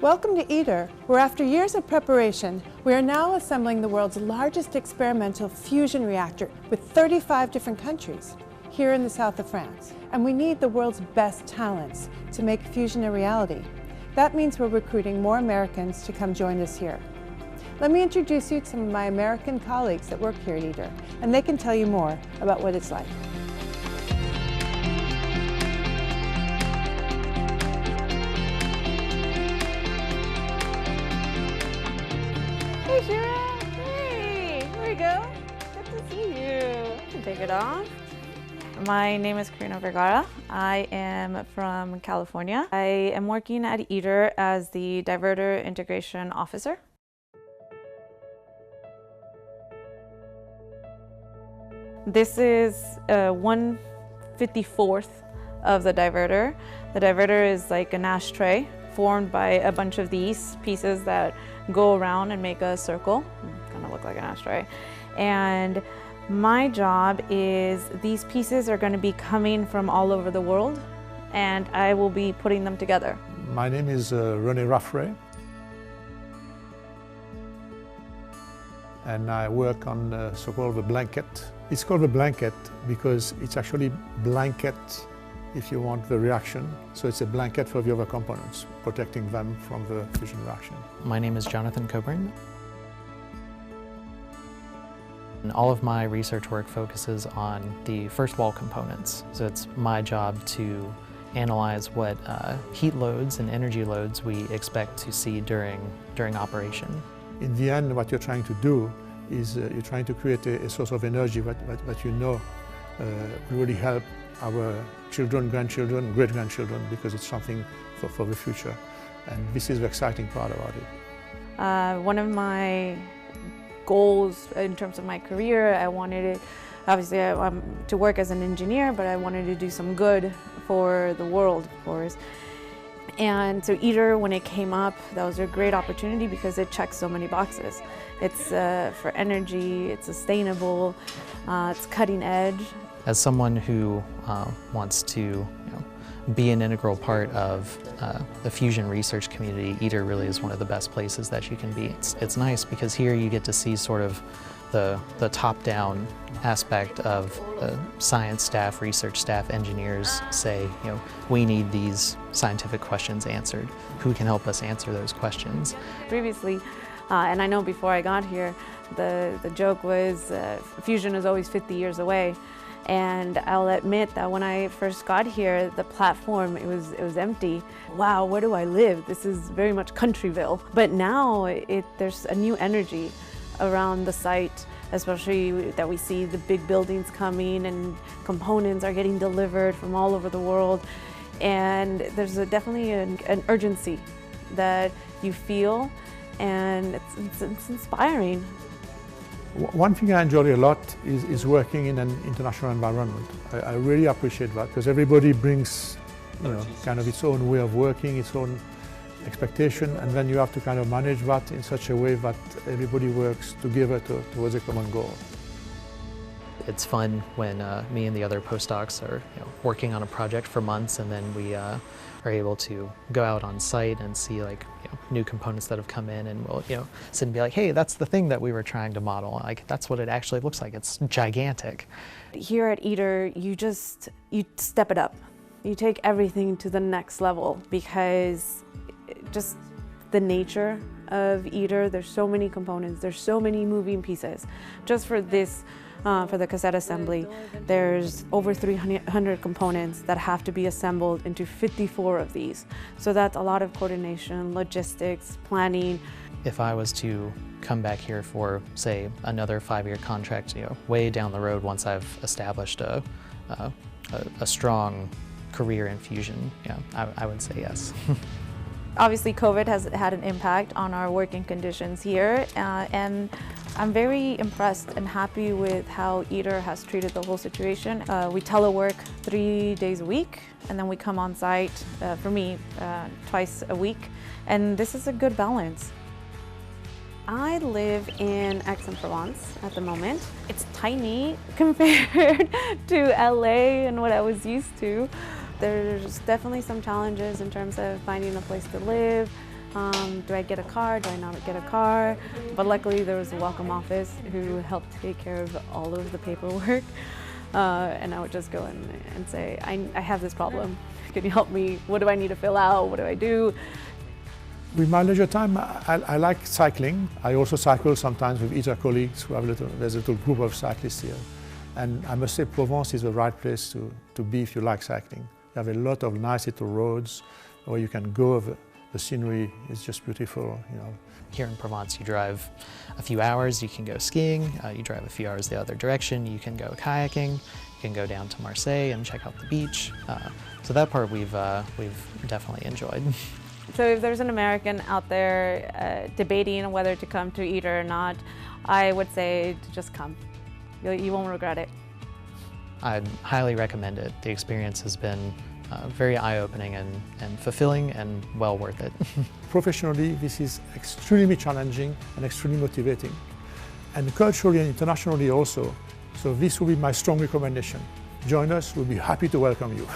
Welcome to ITER, where after years of preparation, we are now assembling the world's largest experimental fusion reactor with 35 different countries here in the south of France. And we need the world's best talents to make fusion a reality. That means we're recruiting more Americans to come join us here. Let me introduce you to some of my American colleagues that work here at ITER, and they can tell you more about what it's like. Hey Shira! Hey! Here we go. Good to see you. I can take it off. My name is Karina Vergara. I am from California. I am working at ITER as the Diverter Integration Officer. This is 1/54th of the diverter. The diverter is like an ashtray formed by a bunch of these pieces that go around and make a circle. Kind of look like an ashtray. And my job is these pieces are going to be coming from all over the world, and I will be putting them together. My name is René Raffray, and I work on the so-called the blanket. It's called the blanket because it's actually blanket if you want the reaction. So it's a blanket for the other components, protecting them from the fusion reaction. My name is Jonathan Coburn. And all of my research work focuses on the first wall components. So it's my job to analyze what heat loads and energy loads we expect to see during operation. In the end, what you're trying to do is you're trying to create a source of energy that you know will really help our children, grandchildren, great-grandchildren, because it's something for the future. And this is the exciting part about it. One of my goals in terms of my career, I wanted to work as an engineer, but I wanted to do some good for the world, of course. And so ITER, when it came up, that was a great opportunity because it checks so many boxes. It's for energy, it's sustainable, it's cutting edge. As someone who wants to be an integral part of the fusion research community, ITER really is one of the best places that you can be. It's nice because here you get to see sort of the top-down aspect of the science staff, research staff, engineers say, we need these scientific questions answered. Who can help us answer those questions? Previously, and I know before I got here, the joke was fusion is always 50 years away. And I'll admit that when I first got here, the platform, it was empty. Wow, where do I live? This is very much Countryville. But now there's a new energy around the site, especially that we see the big buildings coming and components are getting delivered from all over the world. And there's definitely an urgency that you feel, and it's inspiring. One thing I enjoy a lot is working in an international environment. I really appreciate that because everybody brings kind of its own way of working, its own expectation, and then you have to kind of manage that in such a way that everybody works together towards a common goal. It's fun when me and the other postdocs are working on a project for months, and then we are able to go out on site and see new components that have come in, and we'll sit and be like, hey, that's the thing that we were trying to model. Like, that's what it actually looks like. It's gigantic. Here at ITER, you step it up. You take everything to the next level because just the nature of ITER, there's so many components, there's so many moving pieces. Just for this, for the cassette assembly, there's over 300 components that have to be assembled into 54 of these. So that's a lot of coordination, logistics, planning. If I was to come back here for, say, another 5-year contract, way down the road once I've established a strong career in fusion, I would say yes. Obviously, COVID has had an impact on our working conditions here, and I'm very impressed and happy with how ITER has treated the whole situation. We telework 3 days a week, and then we come on site, for me, twice a week, and this is a good balance. I live in Aix-en-Provence at the moment. It's tiny compared to LA and what I was used to. There's definitely some challenges in terms of finding a place to live, Do I get a car? Do I not get a car? But luckily there was a welcome office who helped take care of all of the paperwork. And I would just go in and say, I have this problem. Can you help me? What do I need to fill out? What do I do? With my leisure time, I like cycling. I also cycle sometimes with ITER colleagues who have there's a little group of cyclists here. And I must say Provence is the right place to be if you like cycling. You have a lot of nice little roads where you can go. The scenery is just beautiful, you know. Here in Provence, you drive a few hours, you can go skiing. You drive a few hours the other direction, you can go kayaking. You can go down to Marseille and check out the beach. So that part we've definitely enjoyed. So if there's an American out there debating whether to come to ITER or not, I would say to just come. You won't regret it. I'd highly recommend it. The experience has been very eye-opening and fulfilling and well worth it. Professionally, this is extremely challenging and extremely motivating. And culturally and internationally also. So this will be my strong recommendation. Join us, we'll be happy to welcome you.